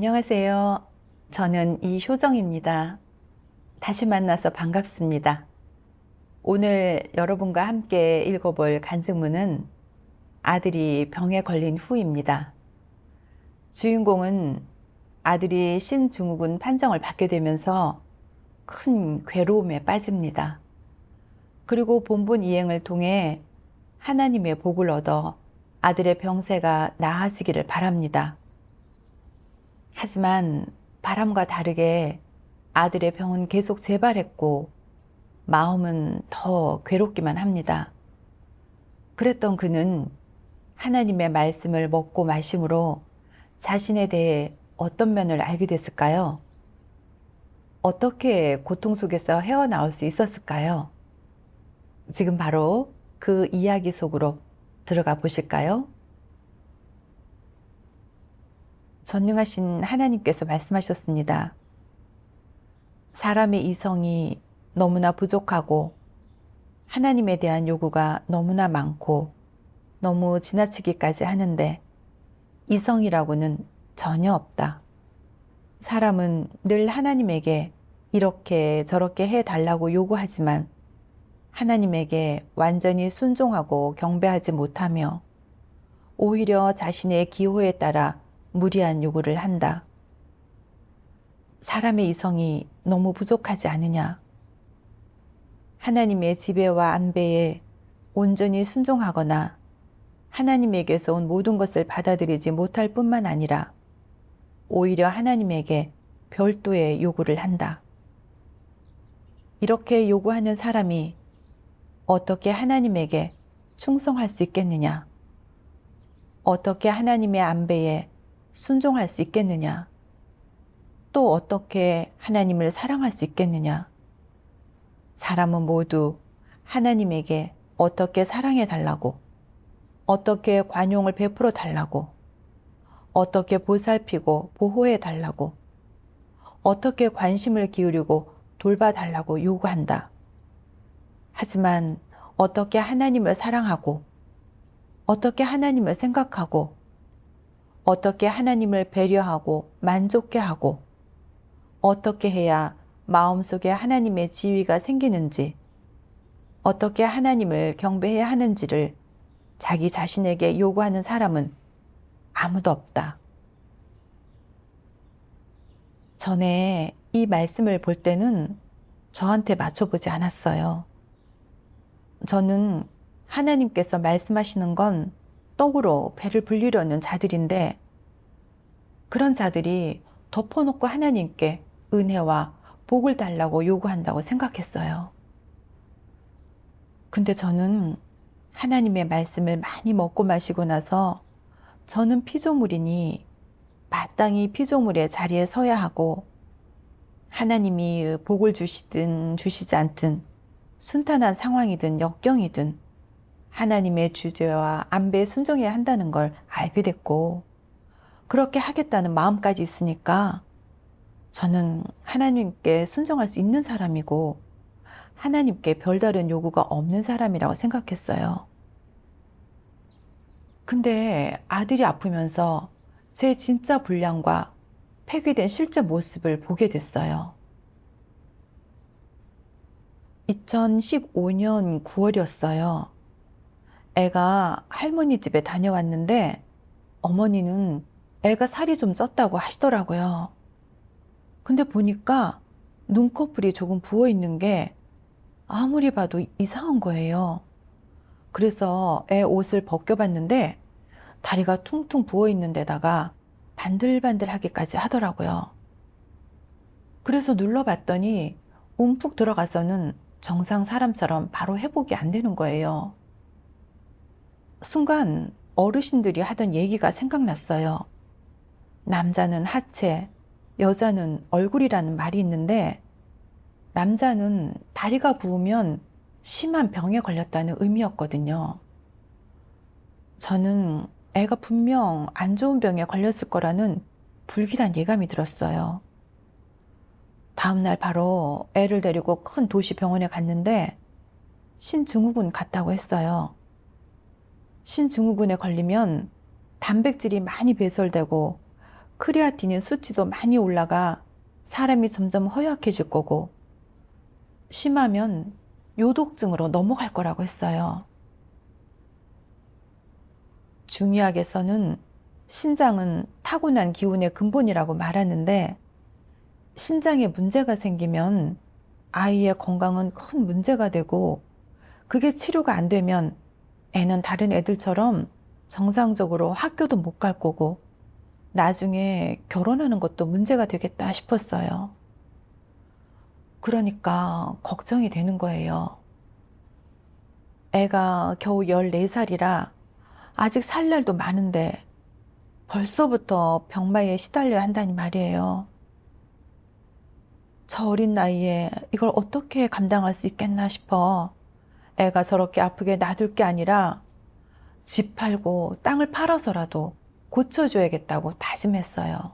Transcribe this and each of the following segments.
안녕하세요. 저는 이효정입니다. 다시 만나서 반갑습니다. 오늘 여러분과 함께 읽어볼 간증문은 아들이 병에 걸린 후입니다. 주인공은 아들이 신증후군 판정을 받게 되면서 큰 괴로움에 빠집니다. 그리고 본문 이행을 통해 하나님의 복을 얻어 아들의 병세가 나아지기를 바랍니다. 하지만 바람과 다르게 아들의 병은 계속 재발했고 마음은 더 괴롭기만 합니다. 그랬던 그는 하나님의 말씀을 먹고 마심으로 자신에 대해 어떤 면을 알게 됐을까요? 어떻게 고통 속에서 헤어나올 수 있었을까요? 지금 바로 그 이야기 속으로 들어가 보실까요? 전능하신 하나님께서 말씀하셨습니다. 사람의 이성이 너무나 부족하고 하나님에 대한 요구가 너무나 많고 너무 지나치기까지 하는데 이성이라고는 전혀 없다. 사람은 늘 하나님에게 이렇게 저렇게 해달라고 요구하지만 하나님에게 완전히 순종하고 경배하지 못하며 오히려 자신의 기호에 따라 무리한 요구를 한다. 사람의 이성이 너무 부족하지 않으냐? 하나님의 지배와 안배에 온전히 순종하거나 하나님에게서 온 모든 것을 받아들이지 못할 뿐만 아니라 오히려 하나님에게 별도의 요구를 한다. 이렇게 요구하는 사람이 어떻게 하나님에게 충성할 수 있겠느냐? 어떻게 하나님의 안배에 순종할 수 있겠느냐? 또 어떻게 하나님을 사랑할 수 있겠느냐? 사람은 모두 하나님에게 어떻게 사랑해 달라고, 어떻게 관용을 베풀어 달라고, 어떻게 보살피고 보호해 달라고, 어떻게 관심을 기울이고 돌봐 달라고 요구한다. 하지만 어떻게 하나님을 사랑하고, 어떻게 하나님을 생각하고, 어떻게 하나님을 배려하고 만족해 하고, 어떻게 해야 마음속에 하나님의 지위가 생기는지, 어떻게 하나님을 경배해야 하는지를 자기 자신에게 요구하는 사람은 아무도 없다. 전에 이 말씀을 볼 때는 저한테 맞춰보지 않았어요. 저는 하나님께서 말씀하시는 건 떡으로 배를 불리려는 자들인데 그런 자들이 덮어놓고 하나님께 은혜와 복을 달라고 요구한다고 생각했어요. 근데 저는 하나님의 말씀을 많이 먹고 마시고 나서 저는 피조물이니 마땅히 피조물의 자리에 서야 하고 하나님이 복을 주시든 주시지 않든 순탄한 상황이든 역경이든 하나님의 주제와 안배에 순종해야 한다는 걸 알게 됐고 그렇게 하겠다는 마음까지 있으니까 저는 하나님께 순종할 수 있는 사람이고 하나님께 별다른 요구가 없는 사람이라고 생각했어요. 근데 아들이 아프면서 제 진짜 분량과 폐기된 실제 모습을 보게 됐어요. 2015년 9월이었어요. 애가 할머니 집에 다녀왔는데 어머니는 애가 살이 좀 쪘다고 하시더라고요. 근데 보니까 눈꺼풀이 조금 부어 있는 게 아무리 봐도 이상한 거예요. 그래서 애 옷을 벗겨봤는데 다리가 퉁퉁 부어 있는 데다가 반들반들하기까지 하더라고요. 그래서 눌러봤더니 움푹 들어가서는 정상 사람처럼 바로 회복이 안 되는 거예요. 순간 어르신들이 하던 얘기가 생각났어요. 남자는 하체, 여자는 얼굴이라는 말이 있는데 남자는 다리가 부으면 심한 병에 걸렸다는 의미였거든요. 저는 애가 분명 안 좋은 병에 걸렸을 거라는 불길한 예감이 들었어요. 다음날 바로 애를 데리고 큰 도시 병원에 갔는데 신증후군 같다고 했어요. 신증후군에 걸리면 단백질이 많이 배설되고 크레아티닌 수치도 많이 올라가 사람이 점점 허약해질 거고, 심하면 요독증으로 넘어갈 거라고 했어요. 중의학에서는 신장은 타고난 기운의 근본이라고 말하는데, 신장에 문제가 생기면 아이의 건강은 큰 문제가 되고, 그게 치료가 안 되면 애는 다른 애들처럼 정상적으로 학교도 못 갈 거고, 나중에 결혼하는 것도 문제가 되겠다 싶었어요. 그러니까 걱정이 되는 거예요. 애가 겨우 14살이라 아직 살 날도 많은데 벌써부터 병마에 시달려야 한다니 말이에요. 저 어린 나이에 이걸 어떻게 감당할 수 있겠나 싶어 애가 저렇게 아프게 놔둘 게 아니라 집 팔고 땅을 팔아서라도 고쳐줘야겠다고 다짐했어요.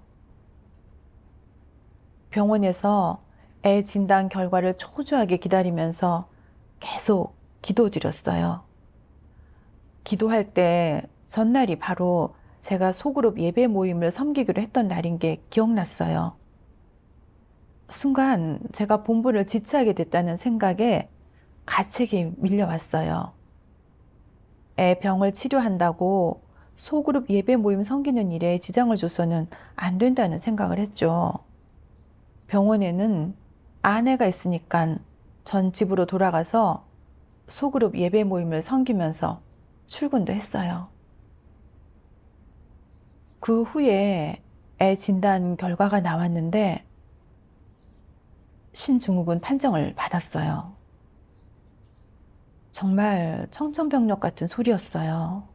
병원에서 애 진단 결과를 초조하게 기다리면서 계속 기도드렸어요. 기도할 때 전날이 바로 제가 소그룹 예배 모임을 섬기기로 했던 날인 게 기억났어요. 순간 제가 본분을 지체하게 됐다는 생각에 가책이 밀려왔어요. 애 병을 치료한다고 소그룹 예배 모임 섬기는 일에 지장을 줘서는 안 된다는 생각을 했죠. 병원에는 아내가 있으니까 전 집으로 돌아가서 소그룹 예배 모임을 섬기면서 출근도 했어요. 그 후에 애 진단 결과가 나왔는데 신증후군 판정을 받았어요. 정말 청천벽력 같은 소리였어요.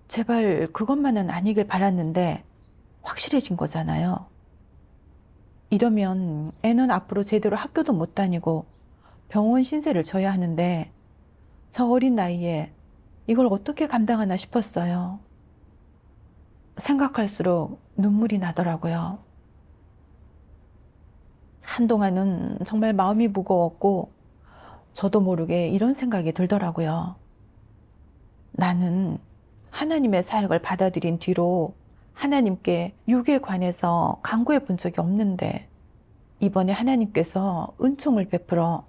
제발 그것만은 아니길 바랐는데 확실해진 거잖아요. 이러면 애는 앞으로 제대로 학교도 못 다니고 병원 신세를 져야 하는데 저 어린 나이에 이걸 어떻게 감당하나 싶었어요. 생각할수록 눈물이 나더라고요. 한동안은 정말 마음이 무거웠고 저도 모르게 이런 생각이 들더라고요. 나는 하나님의 사역을 받아들인 뒤로 하나님께 육에 관해서 간구해 본 적이 없는데 이번에 하나님께서 은총을 베풀어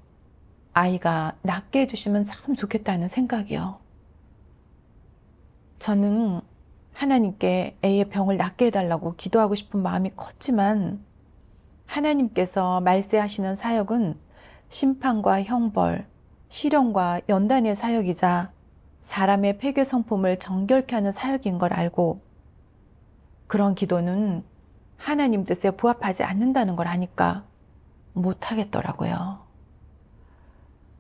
아이가 낫게 해주시면 참 좋겠다는 생각이요. 저는 하나님께 애의 병을 낫게 해달라고 기도하고 싶은 마음이 컸지만 하나님께서 말세하시는 사역은 심판과 형벌, 실형과 연단의 사역이자 사람의 폐괴 성품을 정결케 하는 사역인 걸 알고 그런 기도는 하나님 뜻에 부합하지 않는다는 걸 아니까 못 하겠더라고요.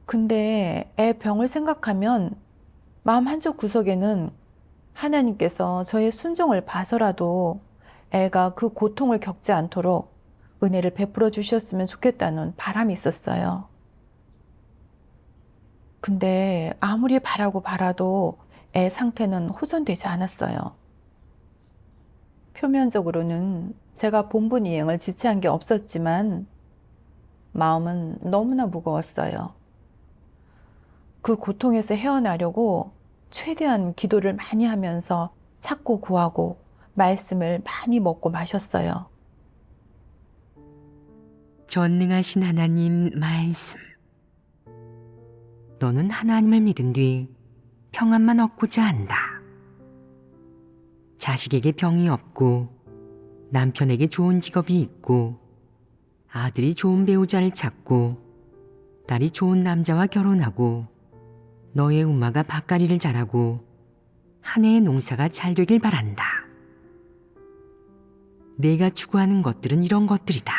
근데 애 병을 생각하면 마음 한쪽 구석에는 하나님께서 저의 순종을 봐서라도 애가 그 고통을 겪지 않도록 은혜를 베풀어 주셨으면 좋겠다는 바람이 있었어요. 근데 아무리 바라고 바라도 애 상태는 호전되지 않았어요. 표면적으로는 제가 본분 이행을 지체한 게 없었지만 마음은 너무나 무거웠어요. 그 고통에서 헤어나려고 최대한 기도를 많이 하면서 찾고 구하고 말씀을 많이 먹고 마셨어요. 전능하신 하나님 말씀. 너는 하나님을 믿은 뒤 평안만 얻고자 한다. 자식에게 병이 없고 남편에게 좋은 직업이 있고 아들이 좋은 배우자를 찾고 딸이 좋은 남자와 결혼하고 너의 우마가 밭가리를 잘하고 한 해의 농사가 잘 되길 바란다. 내가 추구하는 것들은 이런 것들이다.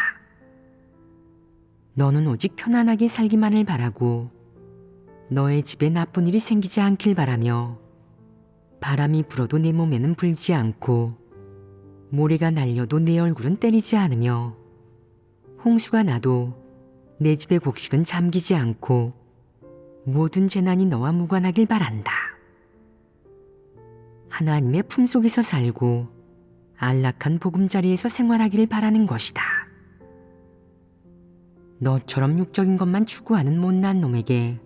너는 오직 편안하게 살기만을 바라고 너의 집에 나쁜 일이 생기지 않길 바라며 바람이 불어도 내 몸에는 불지 않고 모래가 날려도 내 얼굴은 때리지 않으며 홍수가 나도 내 집의 곡식은 잠기지 않고 모든 재난이 너와 무관하길 바란다. 하나님의 품속에서 살고 안락한 보금자리에서 생활하기를 바라는 것이다. 너처럼 육적인 것만 추구하는 못난 놈에게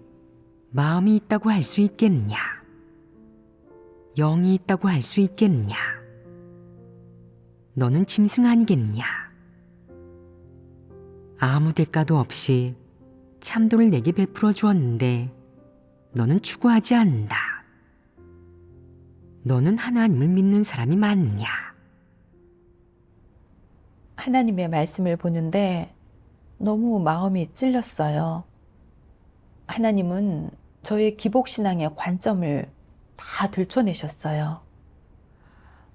마음이 있다고 할 수 있겠느냐? 영이 있다고 할 수 있겠느냐? 너는 짐승 아니겠냐? 아무 대가도 없이 참도를 내게 베풀어 주었는데 너는 추구하지 않는다. 너는 하나님을 믿는 사람이 맞냐? 하나님의 말씀을 보는데 너무 마음이 찔렸어요. 하나님은 저의 기복신앙의 관점을 다 들춰내셨어요.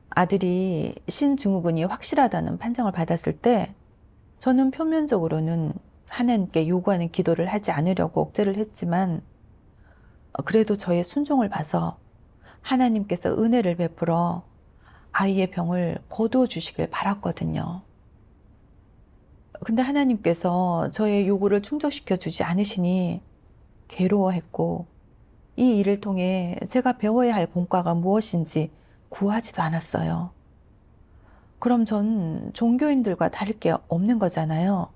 아들이 신증후군이 확실하다는 판정을 받았을 때 저는 표면적으로는 하나님께 요구하는 기도를 하지 않으려고 억제를 했지만 그래도 저의 순종을 봐서 하나님께서 은혜를 베풀어 아이의 병을 거두어 주시길 바랐거든요. 근데 하나님께서 저의 요구를 충족시켜 주지 않으시니 괴로워했고 이 일을 통해 제가 배워야 할 공과가 무엇인지 구하지도 않았어요. 그럼 전 종교인들과 다를 게 없는 거잖아요.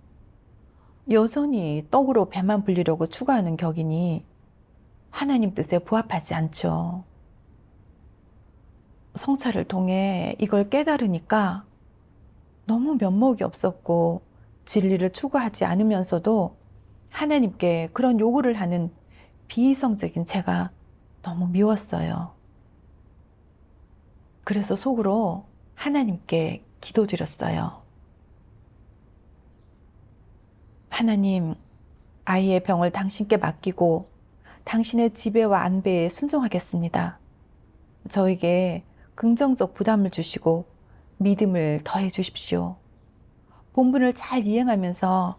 여전히 떡으로 배만 불리려고 추구하는 격이니 하나님 뜻에 부합하지 않죠. 성찰을 통해 이걸 깨달으니까 너무 면목이 없었고 진리를 추구하지 않으면서도 하나님께 그런 요구를 하는 비이성적인 제가 너무 미웠어요. 그래서 속으로 하나님께 기도드렸어요. 하나님, 아이의 병을 당신께 맡기고 당신의 지배와 안배에 순종하겠습니다. 저에게 긍정적 부담을 주시고 믿음을 더해 주십시오. 본분을 잘 이행하면서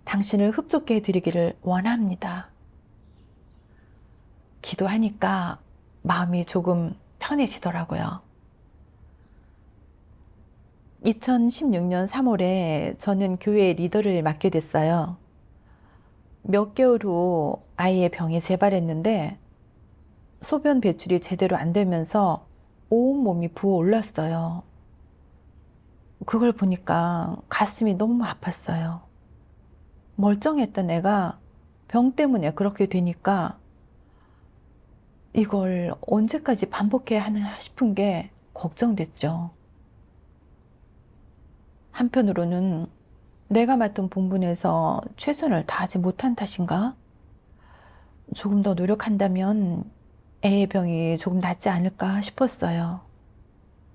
당신을 흡족해 드리기를 원합니다. 기도하니까 마음이 조금 편해지더라고요. 2016년 3월에 저는 교회 리더를 맡게 됐어요. 몇 개월 후 아이의 병이 재발했는데 소변 배출이 제대로 안 되면서 온 몸이 부어올랐어요. 그걸 보니까 가슴이 너무 아팠어요. 멀쩡했던 애가 병 때문에 그렇게 되니까 이걸 언제까지 반복해야 하나 싶은 게 걱정됐죠. 한편으로는 내가 맡은 본분에서 최선을 다하지 못한 탓인가? 조금 더 노력한다면 애의 병이 조금 낫지 않을까 싶었어요.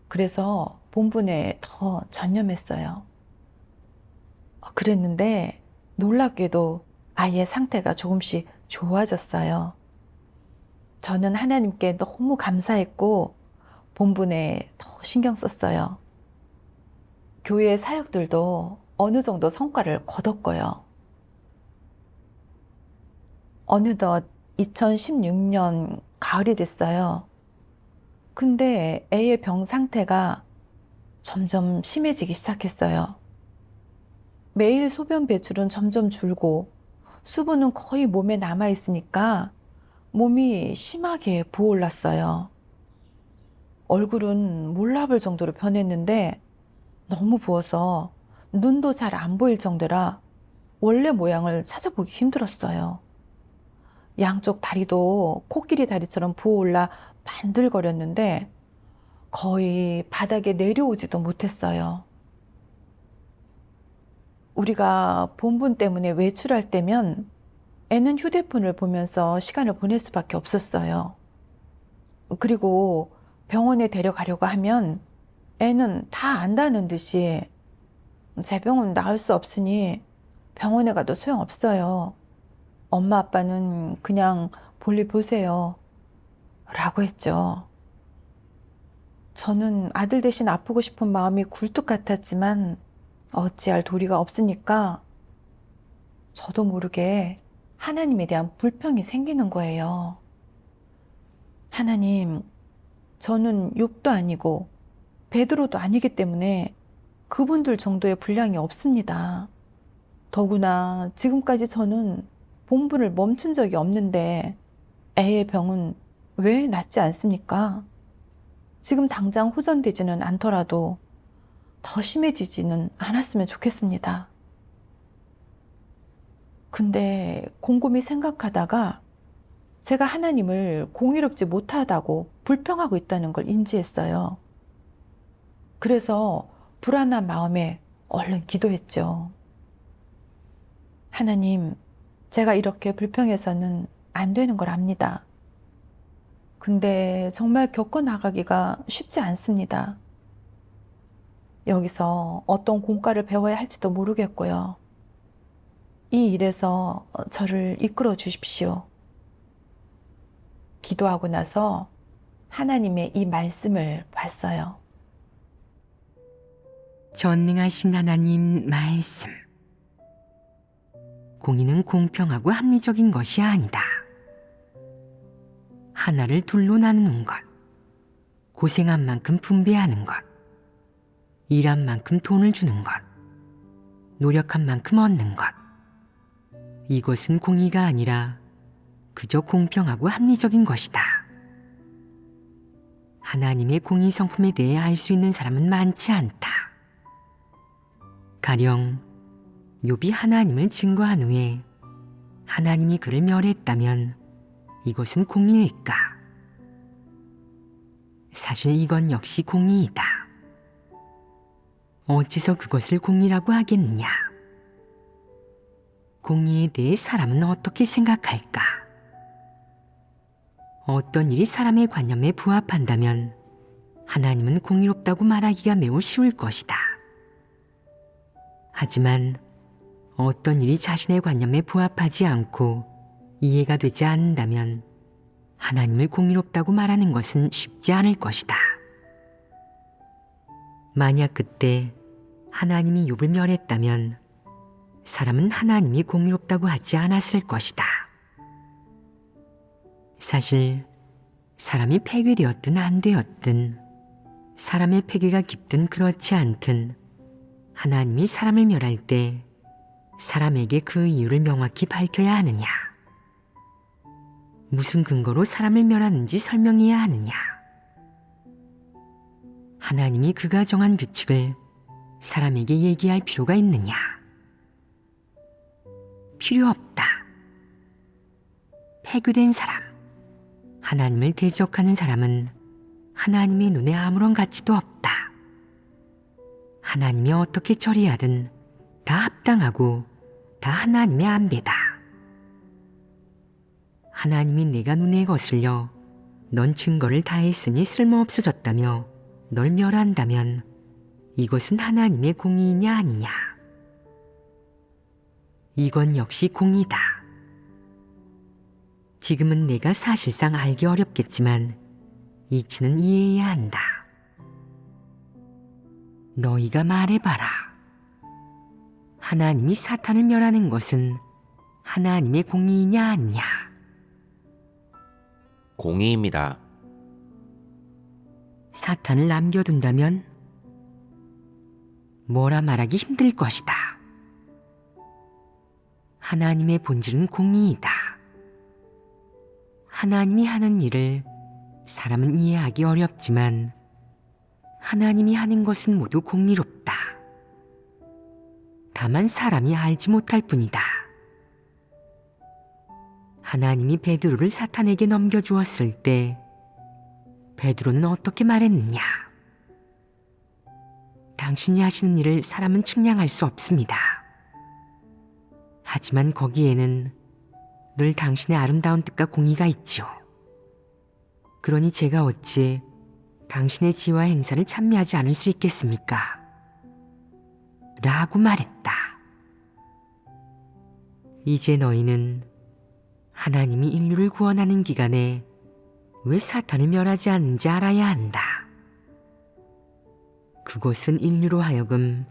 그래서 본분에 더 전념했어요. 그랬는데 놀랍게도 아이의 상태가 조금씩 좋아졌어요. 저는 하나님께 너무 감사했고 본분에 더 신경 썼어요. 교회 사역들도 어느 정도 성과를 거뒀고요. 어느덧 2016년 가을이 됐어요. 근데 애의 병 상태가 점점 심해지기 시작했어요. 매일 소변 배출은 점점 줄고 수분은 거의 몸에 남아있으니까 몸이 심하게 부어올랐어요. 얼굴은 몰라볼 정도로 변했는데 너무 부어서 눈도 잘 안 보일 정도라 원래 모양을 찾아보기 힘들었어요. 양쪽 다리도 코끼리 다리처럼 부어올라 반들거렸는데 거의 바닥에 내려오지도 못했어요. 우리가 본분 때문에 외출할 때면 애는 휴대폰을 보면서 시간을 보낼 수밖에 없었어요. 그리고 병원에 데려가려고 하면 애는 다 안다는 듯이 제 병은 나을 수 없으니 병원에 가도 소용없어요. 엄마 아빠는 그냥 볼일 보세요. 라고 했죠. 저는 아들 대신 아프고 싶은 마음이 굴뚝 같았지만 어찌할 도리가 없으니까 저도 모르게 하나님에 대한 불평이 생기는 거예요. 하나님, 저는 욥도 아니고 베드로도 아니기 때문에 그분들 정도의 분량이 없습니다. 더구나 지금까지 저는 본분을 멈춘 적이 없는데 애의 병은 왜 낫지 않습니까? 지금 당장 호전되지는 않더라도 더 심해지지는 않았으면 좋겠습니다. 근데 곰곰이 생각하다가 제가 하나님을 공의롭지 못하다고 불평하고 있다는 걸 인지했어요. 그래서 불안한 마음에 얼른 기도했죠. 하나님, 제가 이렇게 불평해서는 안 되는 걸 압니다. 근데 정말 겪어나가기가 쉽지 않습니다. 여기서 어떤 공과를 배워야 할지도 모르겠고요. 이 일에서 저를 이끌어 주십시오. 기도하고 나서 하나님의 이 말씀을 봤어요. 전능하신 하나님 말씀. 공의는 공평하고 합리적인 것이 아니다. 하나를 둘로 나누는 것, 고생한 만큼 분배하는 것, 일한 만큼 돈을 주는 것, 노력한 만큼 얻는 것. 이것은 공의가 아니라 그저 공평하고 합리적인 것이다. 하나님의 공의 성품에 대해 알 수 있는 사람은 많지 않다. 가령 욥이 하나님을 증거한 후에 하나님이 그를 멸했다면 이것은 공의일까? 사실 이건 역시 공의이다. 어째서 그것을 공의라고 하겠느냐? 공의에 대해 사람은 어떻게 생각할까? 어떤 일이 사람의 관념에 부합한다면 하나님은 공의롭다고 말하기가 매우 쉬울 것이다. 하지만 어떤 일이 자신의 관념에 부합하지 않고 이해가 되지 않는다면 하나님을 공의롭다고 말하는 것은 쉽지 않을 것이다. 만약 그때 하나님이 욥을 멸했다면 사람은 하나님이 공의롭다고 하지 않았을 것이다. 사실 사람이 폐괴되었든 안 되었든, 사람의 폐괴가 깊든 그렇지 않든 하나님이 사람을 멸할 때 사람에게 그 이유를 명확히 밝혀야 하느냐? 무슨 근거로 사람을 멸하는지 설명해야 하느냐? 하나님이 그가 정한 규칙을 사람에게 얘기할 필요가 있느냐? 필요 없다. 폐괴된 사람, 하나님을 대적하는 사람은 하나님의 눈에 아무런 가치도 없다. 하나님이 어떻게 처리하든 다 합당하고 다 하나님의 안배다. 하나님이 내가 눈에 거슬려 넌 증거를 다했으니 쓸모없어졌다며 널 멸한다면 이것은 하나님의 공의이냐 아니냐? 이건 역시 공의다. 지금은 내가 사실상 알기 어렵겠지만 이치는 이해해야 한다. 너희가 말해봐라. 하나님이 사탄을 멸하는 것은 하나님의 공의이냐 아니냐? 공의입니다. 사탄을 남겨둔다면 뭐라 말하기 힘들 것이다. 하나님의 본질은 공의이다. 하나님이 하는 일을 사람은 이해하기 어렵지만 하나님이 하는 것은 모두 공의롭다. 다만 사람이 알지 못할 뿐이다. 하나님이 베드로를 사탄에게 넘겨주었을 때 베드로는 어떻게 말했느냐? 당신이 하시는 일을 사람은 측량할 수 없습니다. 하지만 거기에는 늘 당신의 아름다운 뜻과 공의가 있죠. 그러니 제가 어찌 당신의 지와 행사를 찬미하지 않을 수 있겠습니까? 라고 말했다. 이제 너희는 하나님이 인류를 구원하는 기간에 왜 사탄을 멸하지 않는지 알아야 한다. 그것은 인류로 하여금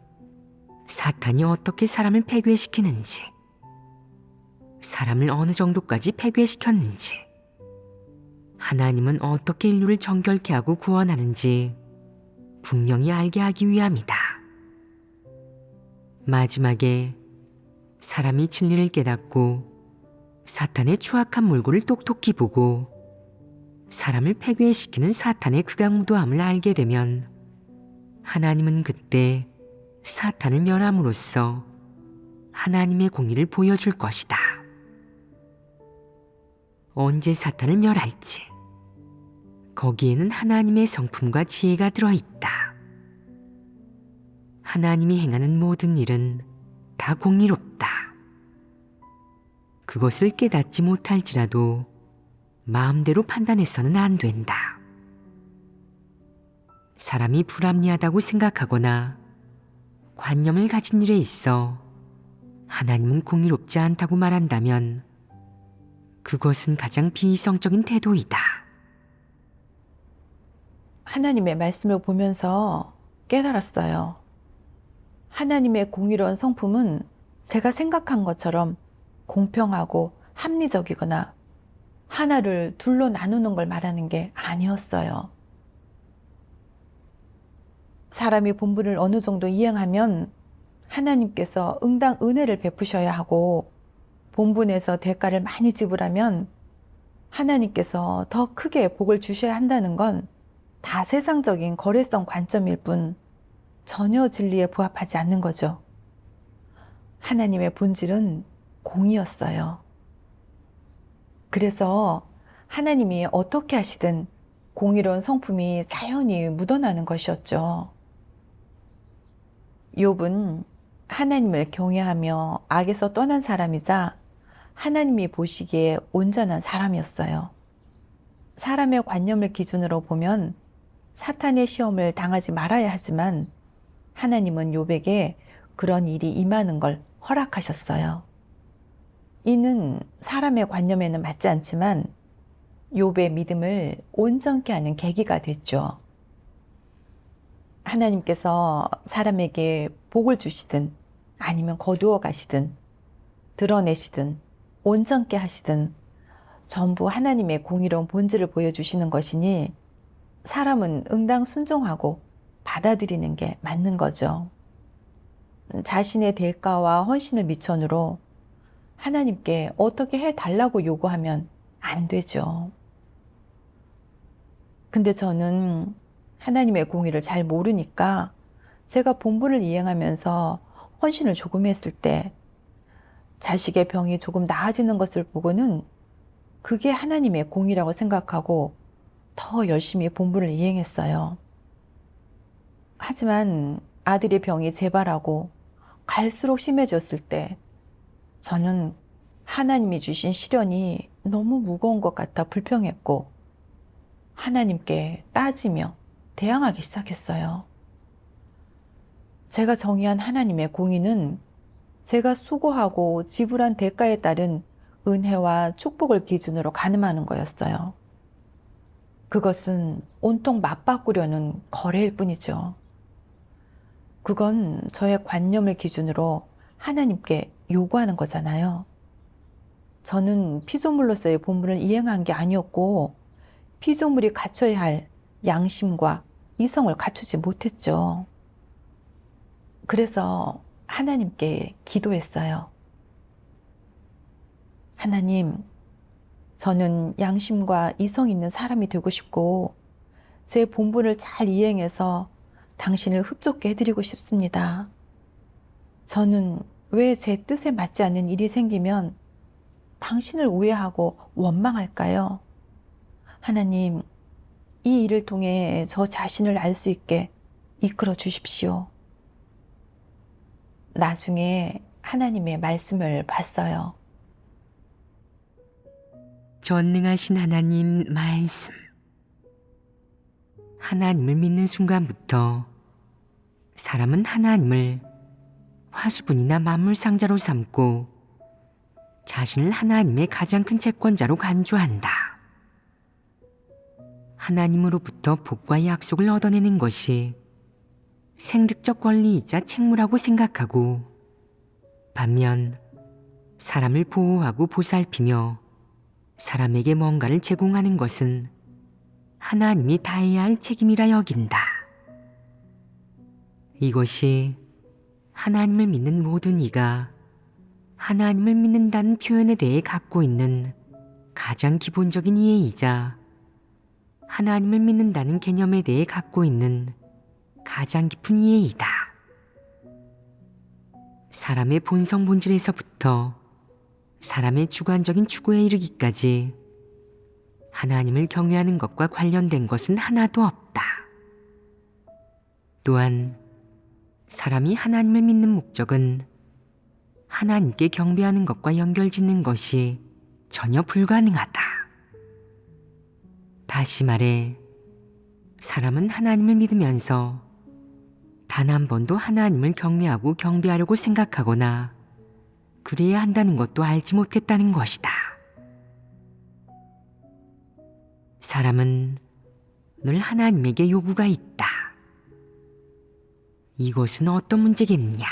사탄이 어떻게 사람을 폐괴시키는지, 사람을 어느 정도까지 폐괴시켰는지, 하나님은 어떻게 인류를 정결케 하고 구원하는지 분명히 알게 하기 위함이다. 마지막에 사람이 진리를 깨닫고 사탄의 추악한 몰골을 똑똑히 보고 사람을 폐괴시키는 사탄의 극악무도함을 알게 되면 하나님은 그때 사탄을 멸함으로써 하나님의 공의를 보여줄 것이다. 언제 사탄을 멸할지, 거기에는 하나님의 성품과 지혜가 들어있다. 하나님이 행하는 모든 일은 다 공의롭다. 그것을 깨닫지 못할지라도 마음대로 판단해서는 안 된다. 사람이 불합리하다고 생각하거나 관념을 가진 일에 있어 하나님은 공의롭지 않다고 말한다면 그것은 가장 비이성적인 태도이다. 하나님의 말씀을 보면서 깨달았어요. 하나님의 공의로운 성품은 제가 생각한 것처럼 공평하고 합리적이거나 하나를 둘로 나누는 걸 말하는 게 아니었어요. 사람이 본분을 어느 정도 이행하면 하나님께서 응당 은혜를 베푸셔야 하고, 본분에서 대가를 많이 지불하면 하나님께서 더 크게 복을 주셔야 한다는 건 다 세상적인 거래성 관점일 뿐 전혀 진리에 부합하지 않는 거죠. 하나님의 본질은 공의였어요. 그래서 하나님이 어떻게 하시든 공의로운 성품이 자연히 묻어나는 것이었죠. 욥은 하나님을 경외하며 악에서 떠난 사람이자 하나님이 보시기에 온전한 사람이었어요. 사람의 관념을 기준으로 보면 사탄의 시험을 당하지 말아야 하지만 하나님은 욥에게 그런 일이 임하는 걸 허락하셨어요. 이는 사람의 관념에는 맞지 않지만 욥의 믿음을 온전케 하는 계기가 됐죠. 하나님께서 사람에게 복을 주시든 아니면 거두어 가시든 드러내시든 온전케 하시든 전부 하나님의 공의로운 본질을 보여주시는 것이니 사람은 응당 순종하고 받아들이는 게 맞는 거죠. 자신의 대가와 헌신을 미천으로 하나님께 어떻게 해달라고 요구하면 안 되죠. 근데 저는 하나님의 공의를 잘 모르니까 제가 본분을 이행하면서 헌신을 조금 했을 때 자식의 병이 조금 나아지는 것을 보고는 그게 하나님의 공의라고 생각하고 더 열심히 본분을 이행했어요. 하지만 아들의 병이 재발하고 갈수록 심해졌을 때 저는 하나님이 주신 시련이 너무 무거운 것 같아 불평했고 하나님께 따지며 대항하기 시작했어요. 제가 정의한 하나님의 공의는 제가 수고하고 지불한 대가에 따른 은혜와 축복을 기준으로 가늠하는 거였어요. 그것은 온통 맞바꾸려는 거래일 뿐이죠. 그건 저의 관념을 기준으로 하나님께 요구하는 거잖아요. 저는 피조물로서의 본분을 이행한 게 아니었고 피조물이 갖춰야 할 양심과 이성을 갖추지 못했죠. 그래서 하나님께 기도했어요. 하나님, 저는 양심과 이성 있는 사람이 되고 싶고 제 본분을 잘 이행해서 당신을 흡족게 해드리고 싶습니다. 저는 왜 제 뜻에 맞지 않는 일이 생기면 당신을 오해하고 원망할까요? 하나님, 이 일을 통해 저 자신을 알 수 있게 이끌어 주십시오. 나중에 하나님의 말씀을 봤어요. 전능하신 하나님 말씀. 하나님을 믿는 순간부터 사람은 하나님을 화수분이나 만물상자로 삼고 자신을 하나님의 가장 큰 채권자로 간주한다. 하나님으로부터 복과 약속을 얻어내는 것이 생득적 권리이자 책무라고 생각하고 반면 사람을 보호하고 보살피며 사람에게 뭔가를 제공하는 것은 하나님이 다해야 할 책임이라 여긴다. 이것이 하나님을 믿는 모든 이가 하나님을 믿는다는 표현에 대해 갖고 있는 가장 기본적인 이해이자 하나님을 믿는다는 개념에 대해 갖고 있는 가장 깊은 이해이다. 사람의 본성 본질에서부터 사람의 주관적인 추구에 이르기까지 하나님을 경외하는 것과 관련된 것은 하나도 없다. 또한 사람이 하나님을 믿는 목적은 하나님께 경배하는 것과 연결짓는 것이 전혀 불가능하다. 다시 말해, 사람은 하나님을 믿으면서 단 한 번도 하나님을 경외하고 경배하려고 생각하거나 그래야 한다는 것도 알지 못했다는 것이다. 사람은 늘 하나님에게 요구가 있다. 이것은 어떤 문제겠느냐?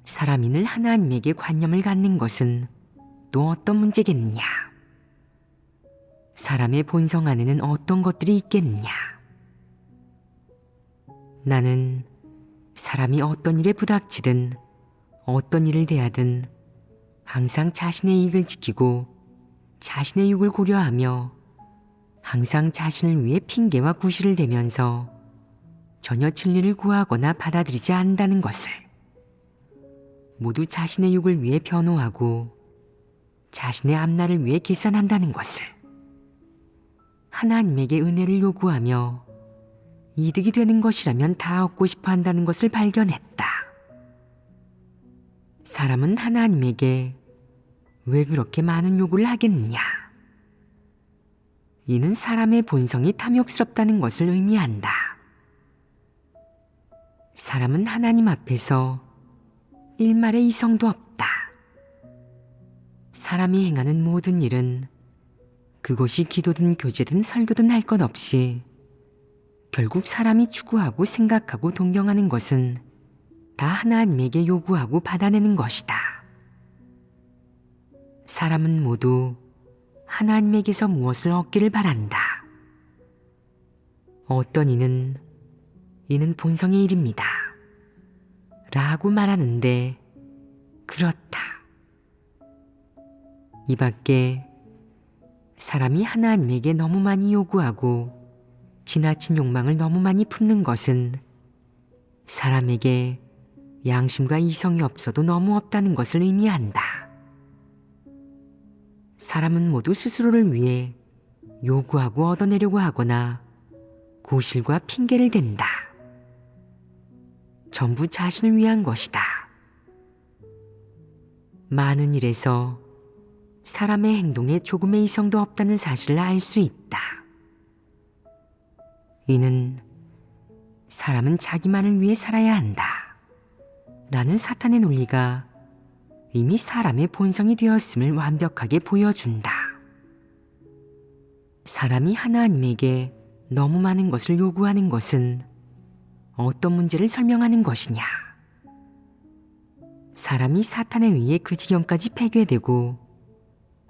사람이 늘 하나님에게 관념을 갖는 것은 또 어떤 문제겠느냐? 사람의 본성 안에는 어떤 것들이 있겠느냐? 나는 사람이 어떤 일에 부닥치든 어떤 일을 대하든 항상 자신의 이익을 지키고 자신의 유익을 고려하며 항상 자신을 위해 핑계와 구실을 대면서 전혀 진리를 구하거나 받아들이지 않는다는 것을, 모두 자신의 유익을 위해 변호하고 자신의 앞날을 위해 계산한다는 것을, 하나님에게 은혜를 요구하며 이득이 되는 것이라면 다 얻고 싶어 한다는 것을 발견했다. 사람은 하나님에게 왜 그렇게 많은 요구를 하겠느냐? 이는 사람의 본성이 탐욕스럽다는 것을 의미한다. 사람은 하나님 앞에서 일말의 이성도 없다. 사람이 행하는 모든 일은 그것이 기도든 교제든 설교든 할 것 없이 결국 사람이 추구하고 생각하고 동경하는 것은 다 하나님에게 요구하고 받아내는 것이다. 사람은 모두 하나님에게서 무엇을 얻기를 바란다. 어떤 이는 본성의 일입니다 라고 말하는데 그렇다. 이 밖에 사람이 하나님에게 너무 많이 요구하고 지나친 욕망을 너무 많이 품는 것은 사람에게 양심과 이성이 없어도 너무 없다는 것을 의미한다. 사람은 모두 스스로를 위해 요구하고 얻어내려고 하거나 고실과 핑계를 댄다. 전부 자신을 위한 것이다. 많은 일에서 사람의 행동에 조금의 이성도 없다는 사실을 알 수 있다. 이는 사람은 자기만을 위해 살아야 한다 라는 사탄의 논리가 이미 사람의 본성이 되었음을 완벽하게 보여준다. 사람이 하나님에게 너무 많은 것을 요구하는 것은 어떤 문제를 설명하는 것이냐? 사람이 사탄에 의해 그 지경까지 폐괴되고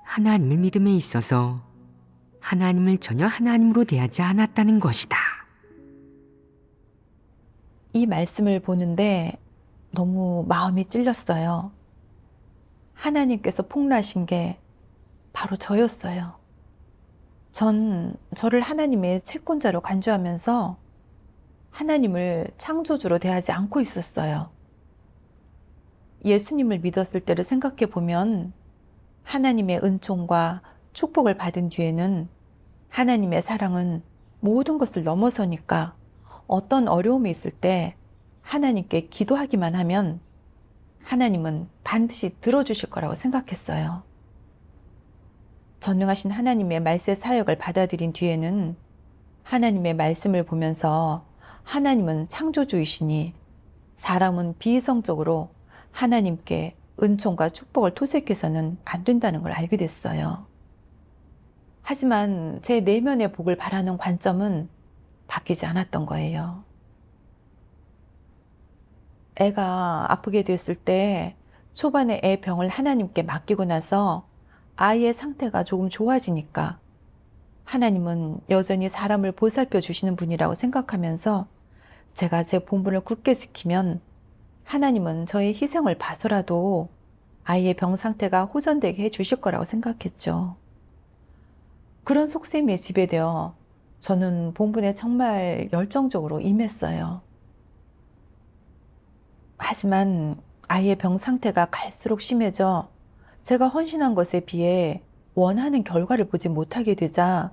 하나님을 믿음에 있어서 하나님을 전혀 하나님으로 대하지 않았다는 것이다. 이 말씀을 보는데 너무 마음이 찔렸어요. 하나님께서 폭로하신 게 바로 저였어요. 전 저를 하나님의 채권자로 간주하면서 하나님을 창조주로 대하지 않고 있었어요. 예수님을 믿었을 때를 생각해 보면 하나님의 은총과 축복을 받은 뒤에는 하나님의 사랑은 모든 것을 넘어서니까 어떤 어려움이 있을 때 하나님께 기도하기만 하면 하나님은 반드시 들어주실 거라고 생각했어요. 전능하신 하나님의 말세 사역을 받아들인 뒤에는 하나님의 말씀을 보면서 하나님은 창조주이시니 사람은 비이성적으로 하나님께 은총과 축복을 토색해서는 안 된다는 걸 알게 됐어요. 하지만 제 내면의 복을 바라는 관점은 바뀌지 않았던 거예요. 애가 아프게 됐을 때 초반에 애 병을 하나님께 맡기고 나서 아이의 상태가 조금 좋아지니까 하나님은 여전히 사람을 보살펴 주시는 분이라고 생각하면서 제가 제 본분을 굳게 지키면 하나님은 저의 희생을 봐서라도 아이의 병 상태가 호전되게 해 주실 거라고 생각했죠. 그런 속셈에 지배되어 저는 본분에 정말 열정적으로 임했어요. 하지만 아이의 병 상태가 갈수록 심해져 제가 헌신한 것에 비해 원하는 결과를 보지 못하게 되자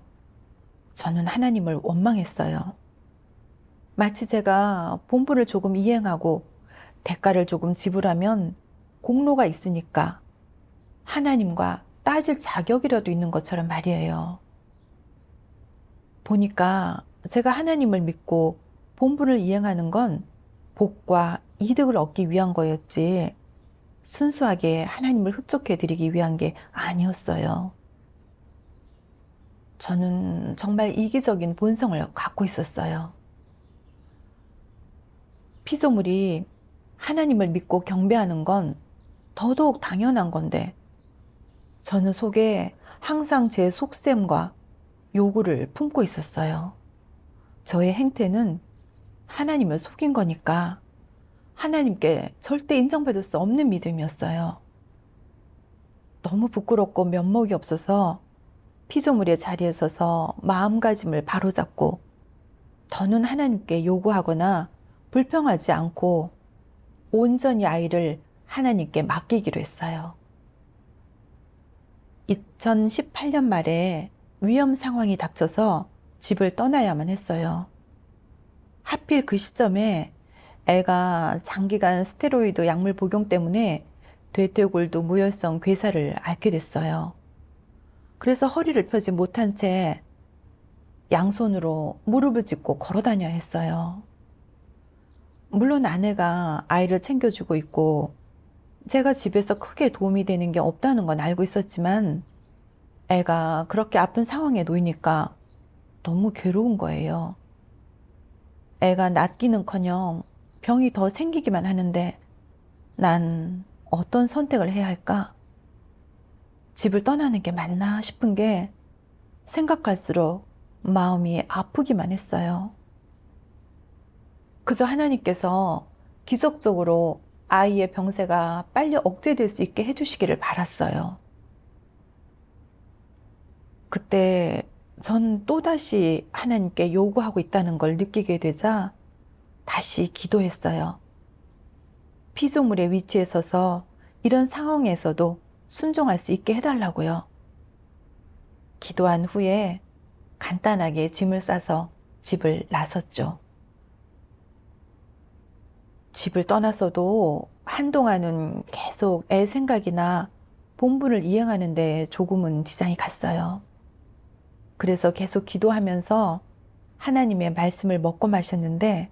저는 하나님을 원망했어요. 마치 제가 본분을 조금 이행하고 대가를 조금 지불하면 공로가 있으니까 하나님과 따질 자격이라도 있는 것처럼 말이에요. 보니까 제가 하나님을 믿고 본분을 이행하는 건 복과 이득을 얻기 위한 거였지 순수하게 하나님을 흡족해 드리기 위한 게 아니었어요. 저는 정말 이기적인 본성을 갖고 있었어요. 피조물이 하나님을 믿고 경배하는 건 더더욱 당연한 건데 저는 속에 항상 제 속셈과 요구를 품고 있었어요. 저의 행태는 하나님을 속인 거니까 하나님께 절대 인정받을 수 없는 믿음이었어요. 너무 부끄럽고 면목이 없어서 피조물의 자리에 서서 마음가짐을 바로잡고 더는 하나님께 요구하거나 불평하지 않고 온전히 아이를 하나님께 맡기기로 했어요. 2018년 말에 위험 상황이 닥쳐서 집을 떠나야만 했어요. 하필 그 시점에 애가 장기간 스테로이드 약물 복용 때문에 대퇴골두 무혈성 괴사를 앓게 됐어요. 그래서 허리를 펴지 못한 채 양손으로 무릎을 짚고 걸어 다녀야 했어요. 물론 아내가 아이를 챙겨주고 있고 제가 집에서 크게 도움이 되는 게 없다는 건 알고 있었지만 애가 그렇게 아픈 상황에 놓이니까 너무 괴로운 거예요. 애가 낫기는커녕 병이 더 생기기만 하는데 난 어떤 선택을 해야 할까? 집을 떠나는 게 맞나 싶은 게 생각할수록 마음이 아프기만 했어요. 그저 하나님께서 기적적으로 아이의 병세가 빨리 억제될 수 있게 해주시기를 바랐어요. 그때 전 또다시 하나님께 요구하고 있다는 걸 느끼게 되자 다시 기도했어요. 피조물의 위치에 서서 이런 상황에서도 순종할 수 있게 해달라고요. 기도한 후에 간단하게 짐을 싸서 집을 나섰죠. 집을 떠나서도 한동안은 계속 애 생각이나 본분을 이행하는 데 조금은 지장이 갔어요. 그래서 계속 기도하면서 하나님의 말씀을 먹고 마셨는데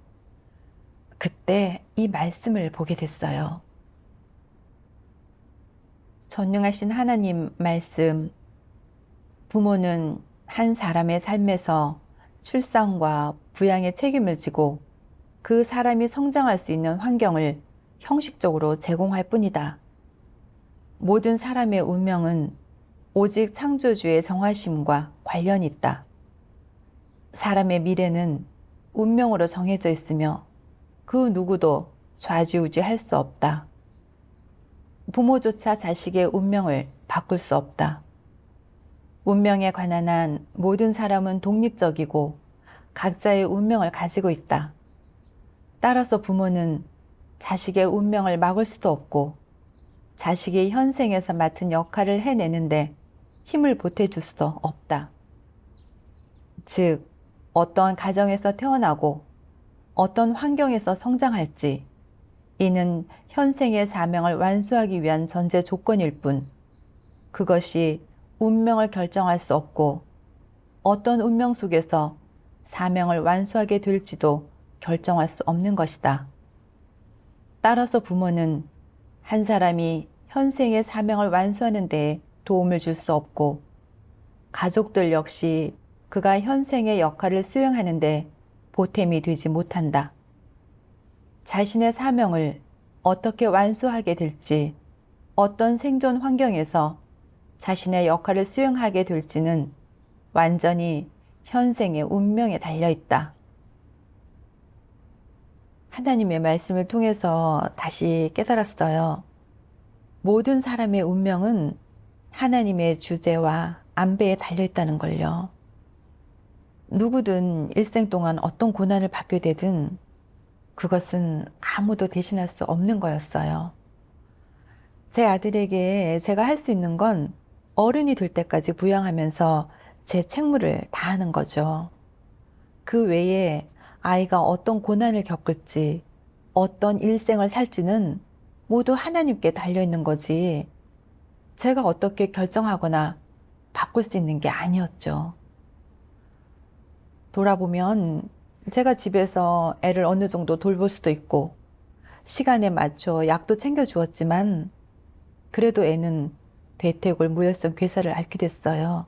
그때 이 말씀을 보게 됐어요. 전능하신 하나님 말씀, 부모는 한 사람의 삶에서 출산과 부양의 책임을 지고 그 사람이 성장할 수 있는 환경을 형식적으로 제공할 뿐이다. 모든 사람의 운명은 오직 창조주의 정하심과 관련이 있다. 사람의 미래는 운명으로 정해져 있으며 그 누구도 좌지우지할 수 없다. 부모조차 자식의 운명을 바꿀 수 없다. 운명에 관한 한 모든 사람은 독립적이고 각자의 운명을 가지고 있다. 따라서 부모는 자식의 운명을 막을 수도 없고 자식이 현생에서 맡은 역할을 해내는데 힘을 보태줄 수도 없다. 즉, 어떤 가정에서 태어나고 어떤 환경에서 성장할지 이는 현생의 사명을 완수하기 위한 전제 조건일 뿐 그것이 운명을 결정할 수 없고 어떤 운명 속에서 사명을 완수하게 될지도 결정할 수 없는 것이다. 따라서 부모는 한 사람이 현생의 사명을 완수하는 데 도움을 줄 수 없고 가족들 역시 그가 현생의 역할을 수행하는 데 보탬이 되지 못한다. 자신의 사명을 어떻게 완수하게 될지, 어떤 생존 환경에서 자신의 역할을 수행하게 될지는 완전히 현생의 운명에 달려있다. 하나님의 말씀을 통해서 다시 깨달았어요. 모든 사람의 운명은 하나님의 주재와 안배에 달려있다는 걸요. 누구든 일생 동안 어떤 고난을 받게 되든 그것은 아무도 대신할 수 없는 거였어요. 제 아들에게 제가 할 수 있는 건 어른이 될 때까지 부양하면서 제 책무를 다하는 거죠. 그 외에 아이가 어떤 고난을 겪을지, 어떤 일생을 살지는 모두 하나님께 달려있는 거지, 제가 어떻게 결정하거나 바꿀 수 있는 게 아니었죠. 돌아보면 제가 집에서 애를 어느 정도 돌볼 수도 있고, 시간에 맞춰 약도 챙겨주었지만, 그래도 애는 대퇴골 무혈성 괴사를 앓게 됐어요.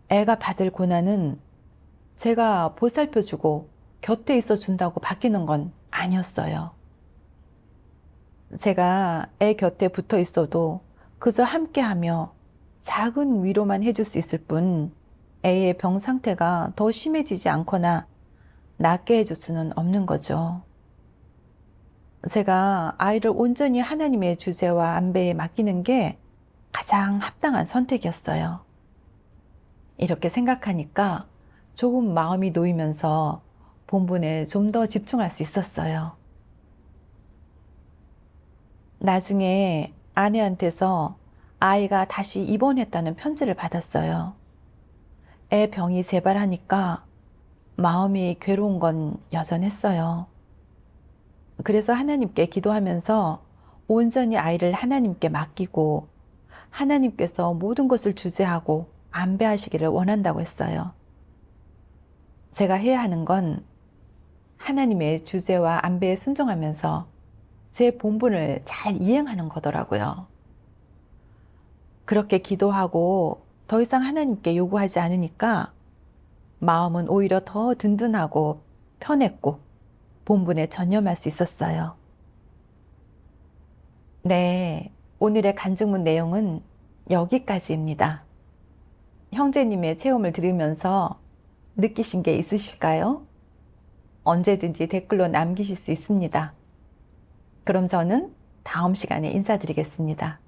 애가 받을 고난은 제가 보살펴주고 곁에 있어 준다고 바뀌는 건 아니었어요. 제가 애 곁에 붙어 있어도 그저 함께하며 작은 위로만 해줄 수 있을 뿐, 애의 병 상태가 더 심해지지 않거나 낫게 해줄 수는 없는 거죠. 제가 아이를 온전히 하나님의 주재와 안배에 맡기는 게 가장 합당한 선택이었어요. 이렇게 생각하니까 조금 마음이 놓이면서 본분에 좀 더 집중할 수 있었어요. 나중에 아내한테서 아이가 다시 입원했다는 편지를 받았어요. 애 병이 재발하니까 마음이 괴로운 건 여전했어요. 그래서 하나님께 기도하면서 온전히 아이를 하나님께 맡기고 하나님께서 모든 것을 주재하고 안배하시기를 원한다고 했어요. 제가 해야 하는 건 하나님의 주재와 안배에 순종하면서 제 본분을 잘 이행하는 거더라고요. 그렇게 기도하고 더 이상 하나님께 요구하지 않으니까 마음은 오히려 더 든든하고 편했고 본분에 전념할 수 있었어요. 네, 오늘의 간증문 내용은 여기까지입니다. 형제님의 체험을 들으면서 느끼신 게 있으실까요? 언제든지 댓글로 남기실 수 있습니다. 그럼 저는 다음 시간에 인사드리겠습니다.